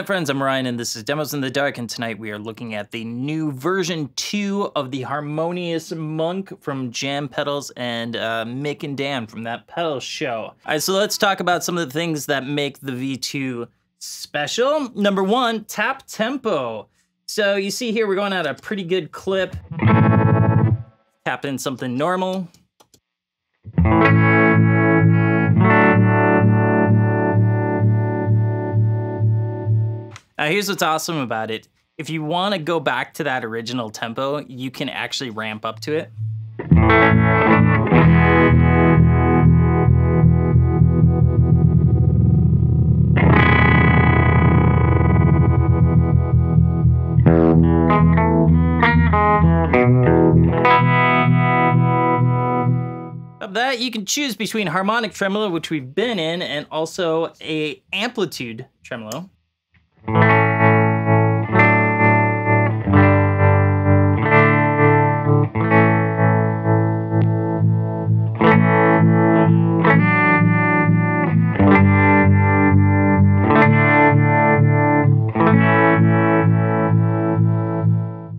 up, friends? I'm Ryan, and this is Demos in the Dark, and tonight we are looking at the new version 2 of the Harmonious Monk from Jam Pedals and Mick and Dan from that pedal show. All right, so let's talk about some of the things that make the V2 special. Number 1, tap tempo. So you see here, we're going at a pretty good clip. Tap in something normal. Now here's what's awesome about it. If you want to go back to that original tempo, you can actually ramp up to it. Of that, you can choose between harmonic tremolo, which we've been in, and also a amplitude tremolo.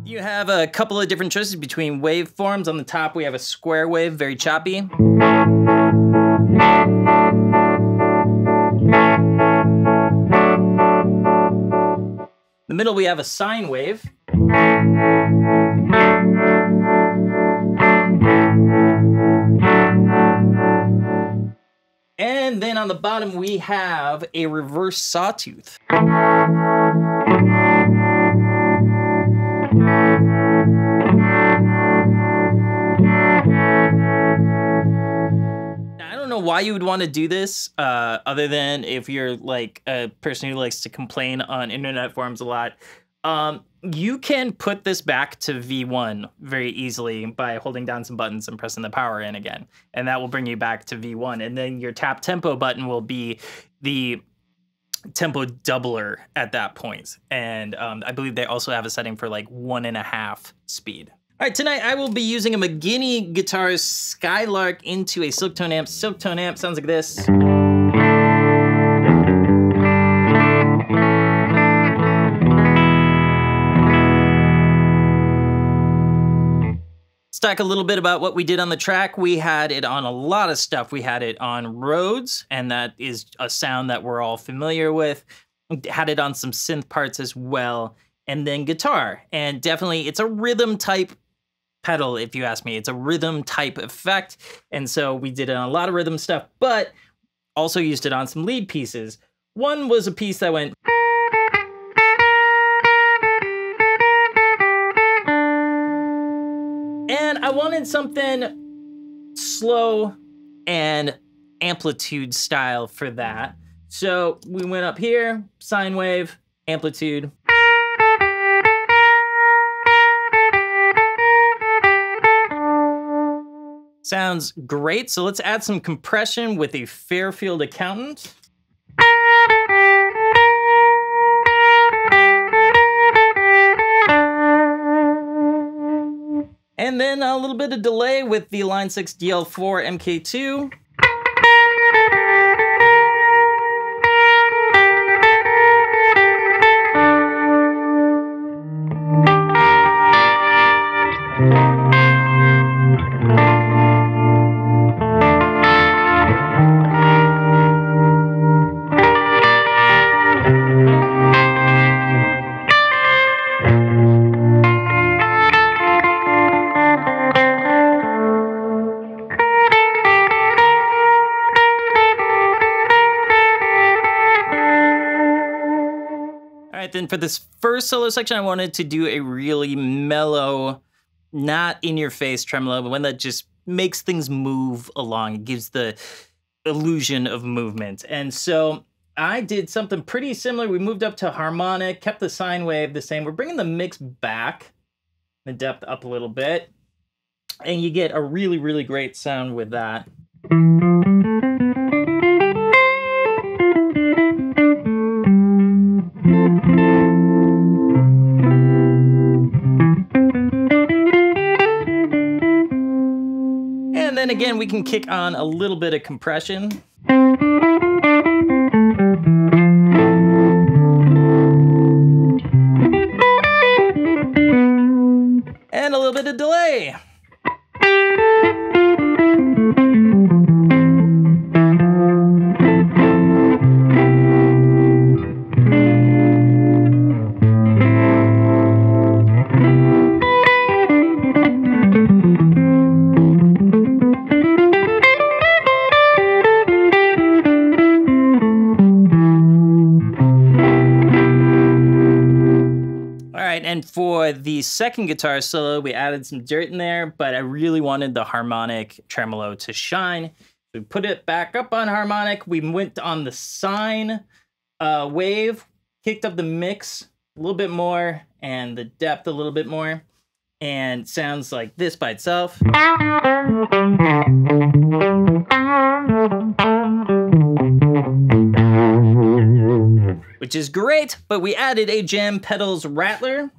You have a couple of different choices between waveforms. On the top, we have a square wave, very choppy. In the middle, we have a sine wave. And then on the bottom, we have a reverse sawtooth. Why you would want to do this other than if you're like a person who likes to complain on internet forums a lot. You can put this back to V1 very easily by holding down some buttons and pressing the power in again, and that will bring you back to V1, and then your tap tempo button will be the tempo doubler at that point. And I believe they also have a setting for like 1.5 speed. All right, tonight I will be using a McGinney Guitars Skylark into a Silktone amp. Silktone amp sounds like this. Let's talk a little bit about what we did on the track. We had it on a lot of stuff. We had it on Rhodes, and that is a sound that we're all familiar with. Had it on some synth parts as well, and then guitar. And definitely, it's a rhythm type pedal, if you ask me. It's a rhythm type effect, and so we did it on a lot of rhythm stuff, but also used it on some lead pieces. One was a piece that went, and I wanted something slow and amplitude style for that. So we went up here, sine wave, amplitude. Sounds great, so let's add some compression with a Fairfield Accountant. And then a little bit of delay with the Line 6 DL4 MKII. Then for this first solo section, I wanted to do a really mellow, not in your face tremolo, but one that just makes things move along. It gives the illusion of movement. And so I did something pretty similar. We moved up to harmonic, kept the sine wave the same. We're bringing the mix back, the depth up a little bit, and you get a really, really great sound with that. And then again, we can kick on a little bit of compression. for the second guitar solo, we added some dirt in there, but I really wanted the harmonic tremolo to shine. We put it back up on harmonic. We went on the sine wave, kicked up the mix a little bit more and the depth a little bit more, and sounds like this by itself. Which is great, but we added a jam pedals rattler.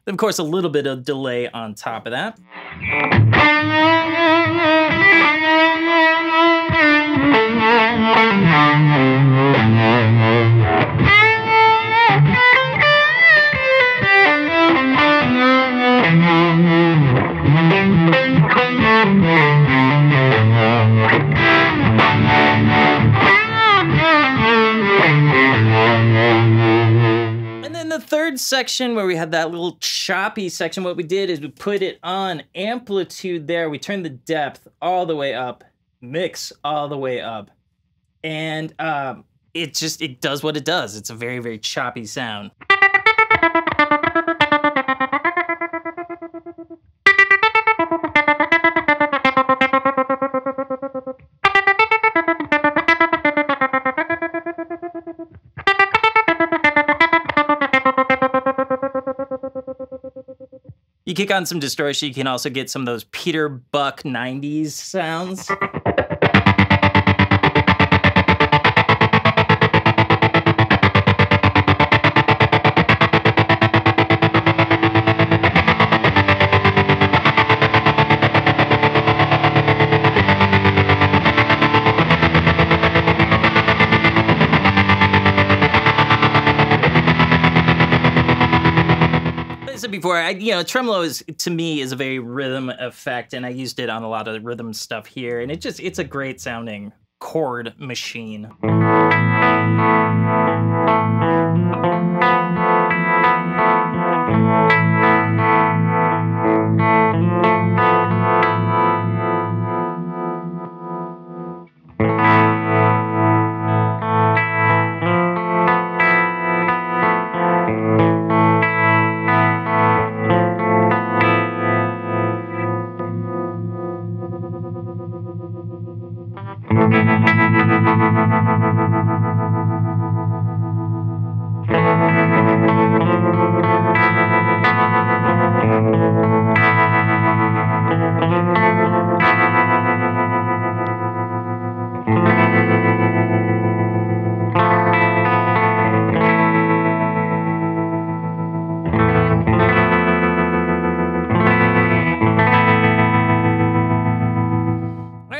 Of course, a little bit of delay on top of that. The third section where we had that little choppy section, what we did is we put it on amplitude there. We turned the depth all the way up, mix all the way up. And it does what it does. It's a very, very choppy sound. You kick on some distortion, you can also get some of those Peter Buck 90s sounds. Before, tremolo is, to me, is a very rhythm effect, and I used it on a lot of rhythm stuff here, and it's a great sounding chord machine.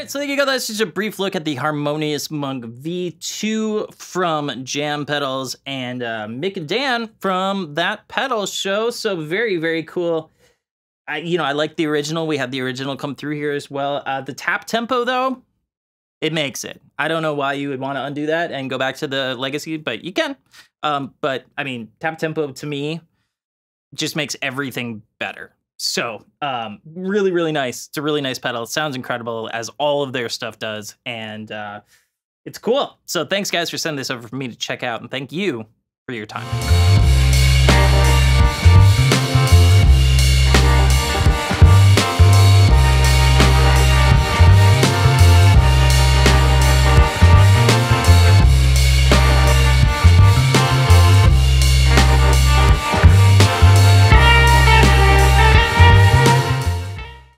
So there you go, that's just a brief look at the Harmonious Monk V2 from Jam Pedals and Mick and Dan from That Pedal Show. So very, very cool. I like the original. We had the original come through here as well. The tap tempo, though, it makes it. I don't know why you would want to undo that and go back to the legacy, but you can. But, I mean, tap tempo, to me, just makes everything better. So, really, really nice. It's a really nice pedal. It sounds incredible, as all of their stuff does, and it's cool. So thanks, guys, for sending this over for me to check out, and thank you for your time.